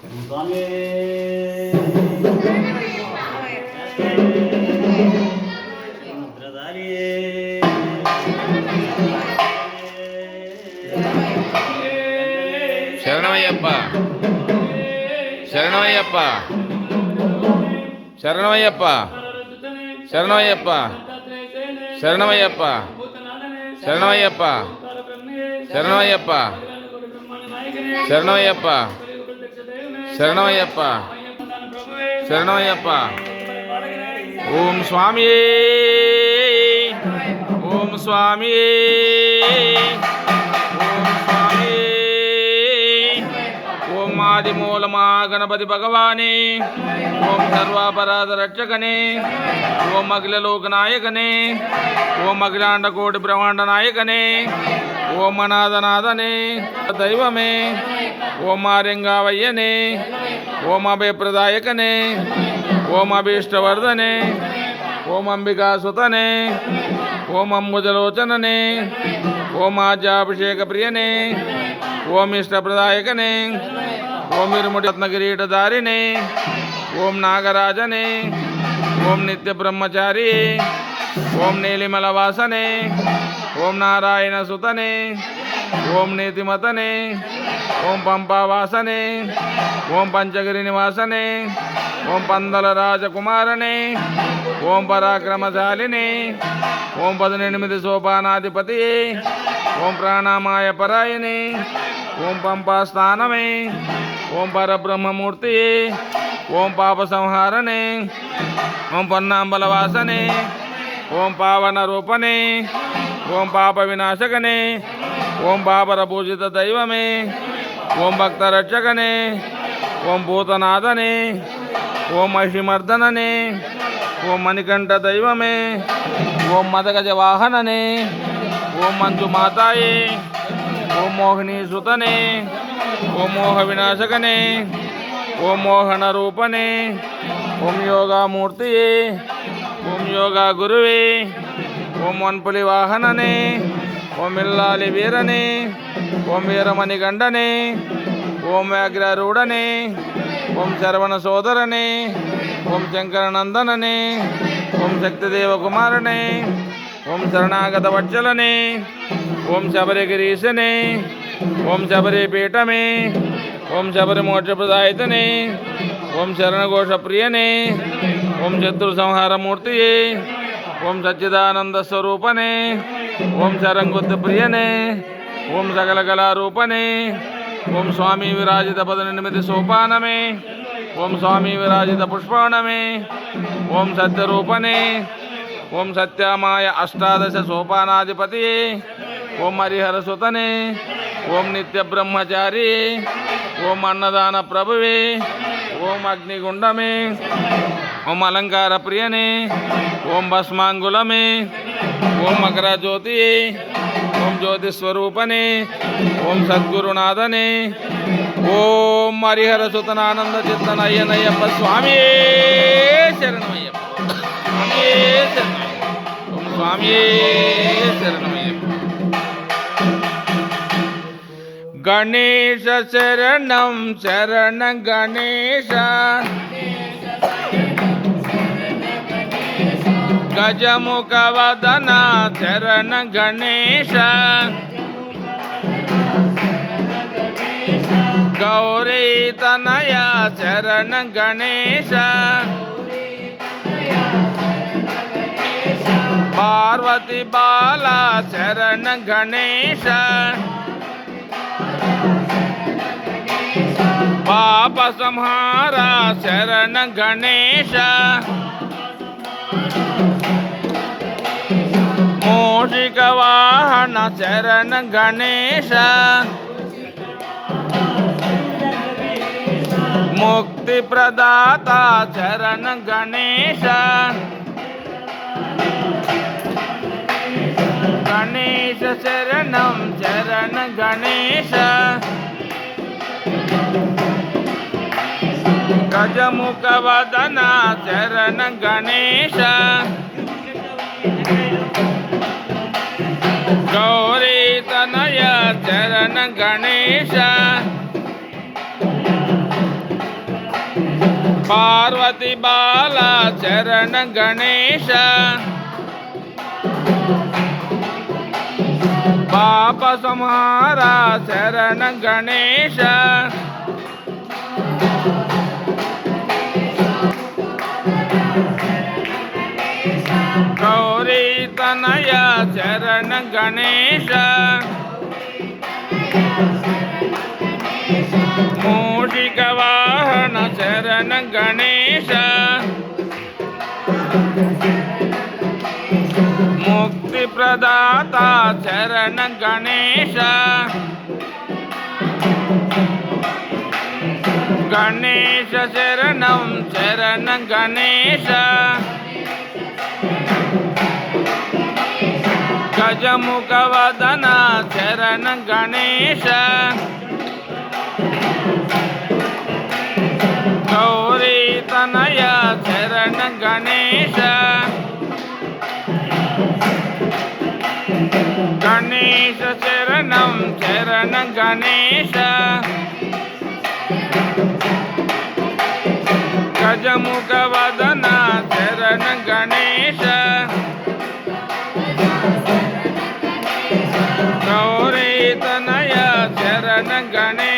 స్వామి ముద్రధారి శరణమయ్యప్ప శరణమయ్యప్ప శరణమయ్యప్ప శరణమయ్యప్ప శరణమయ్యప్ప శరణమయ్యప్ప శరణమయ్యప్ప శరణమయ్యప్ప శరణమయ్యప్ప శరణమయ్యప్ప ఓం స్వామి ఓం స్వామి ఓం స్వామి ఓం ఆదిమూలమా గణపతి భగవానే ఓం సర్వాపరాధ రక్షకనే ఓం అఖిల లోక నాయకనే ఓం అఖిలాండ కోటి బ్రహ్మాండ నాయకనే ఓం అనాథనాథనే దైవమే ఓం ఆర్యంగావయ్యనే ఓం అభయప్రదాయకనే ఓం అభీష్టవర్ధనే ఓం అంబికాసుతనే ఓం అంబుజలోచననే ఓం ఆజ్యాభిషేక ప్రియనే ఓం ఇష్టప్రదాయకనే ఓం ఇరుముడి రత్నకిరీటధారినే ఓం నాగరాజనే ఓం నిత్య బ్రహ్మచారి ఓం నీలిమల వాసనే ఓం నారాయణ సుతనే ఓం నీతిమతనే ఓం పంపావాసనే ఓం పంచగిరి నివాసనే ఓం పందల రాజకుమారనే ఓం పరాక్రమశాలినే ఓం 18 సోపానాధిపతి ఓం ప్రాణామాయ పరాయణే ఓం పంపాస్థానమే ఓం పరబ్రహ్మమూర్తి ఓం పాప సంహారనే ఓం పొన్నాంబలవాసనే ఓం పావన రూపనే ఓం పాప వినాశకనే ఓం పాపర పూజిత దైవమే ఓం భక్త రక్షకనే ఓం భూతనాథనే ఓం మహిమర్దననే ఓం మణికంఠ దైవమే ఓం మదగజ వాహననే ఓం మంజు మాతాయే ఓం మోహిని సుతనే ఓం మోహ వినాశకనే ఓం మోహన రూపనే ఓం యోగామూర్తియే ఓం యోగా గురువే ఓం వన్పులి వాహననే ఓం ఇల్లాలి వీరనే ఓం వీరమణి గండనే ఓం వ్యాఘ్రరూఢనే ఓం శరవణ సోదరనే ఓం శంకరనందననే ఓం శక్తిదేవ కుమారనే ఓం శరణాగత వత్సలనే ఓం శబరిగిరీశనే ఓం శబరిపీఠమే ఓం శబరి మోక్షప్రదాయతనే ఓం శరణఘోష ప్రియనే ఓం శత్రు సంహారమూర్తియే ఓం సచ్చిదానంద స్వరూపనే ఓం శరంగుద్ద ప్రియనే ఓం సకల కళారూపనే ఓం స్వామి విరాజిత 18 సోపానమే ఓం స్వామి విరాజిత పుష్పవనమే ఓం సత్యరూపనే ఓం సత్యమాయ 18 సోపానాధిపతి ఓం హరిహర సుతనే ఓం నిత్య బ్రహ్మచారి ఓం అన్నదాన ప్రభువే ఓం అగ్నిగుండమే ఓం అలంకార ప్రియనే ఓం భస్మాంగులమే ఓం మకర జ్యోతి ఓం జ్యోతి స్వరూపనే ఓం సద్గురునాథనే ఓం హరిహర సుతనానంద చిత్తనయ్యనయ్యప్ప స్వామి శరణమయ్యప్ప స్వామి శరణమయ్యప్ప ఓం స్వామి శరణమయ్యప్ప గణేశ శరణం శరణ గణేశ గజముఖ వదన శరణ గణేశ గౌరీ తనయ శరణ గణేశ పార్వతి బాల శరణ గణేశ పాప సంహార శరణ గణేశ మూషిక వాహన శరణ గణేశ ముక్తి ప్రదాత శరణ గణేశ గణేశ శరణం శరణ గణేశ గజముఖ వదన శరణ గణేశ గౌరీ తనయ శరణ గణేశ ಪಾರ್ವತಿ ಬಾಲ ಶರಣ ಗಣೇಶ ಪಾಪ ಸಂಹಾರ ಶರಣ ಗಣೇಶ ಗೌರಿ ತನಯ ಶರಣ ಗಣೇಶ ಮೂಷಿಕ ವಾಹನ ಶರಣ ಗಣೇಶ ಮುಕ್ತಿ ಪ್ರದಾತ ಶರಣ ಗಣೇಶ ಗಣೇಶ ಶರಣಂ ಶರಣ ಗಣೇಶ ಗಜಮುಖ ವದನ ಶರಣ ಗಣೇಶ ಗೌರಿ ತನಯ ಶರಣ ಗಣೇಶ ಗಣೇಶ ಶರಣಂ ಶರಣ ಗಣೇಶ ಗಜಮುಖ ವದನ ಶರಣ ಗಣೇಶ ಗೌರಿ ತನಯ ಶರಣ ಗಣೇಶ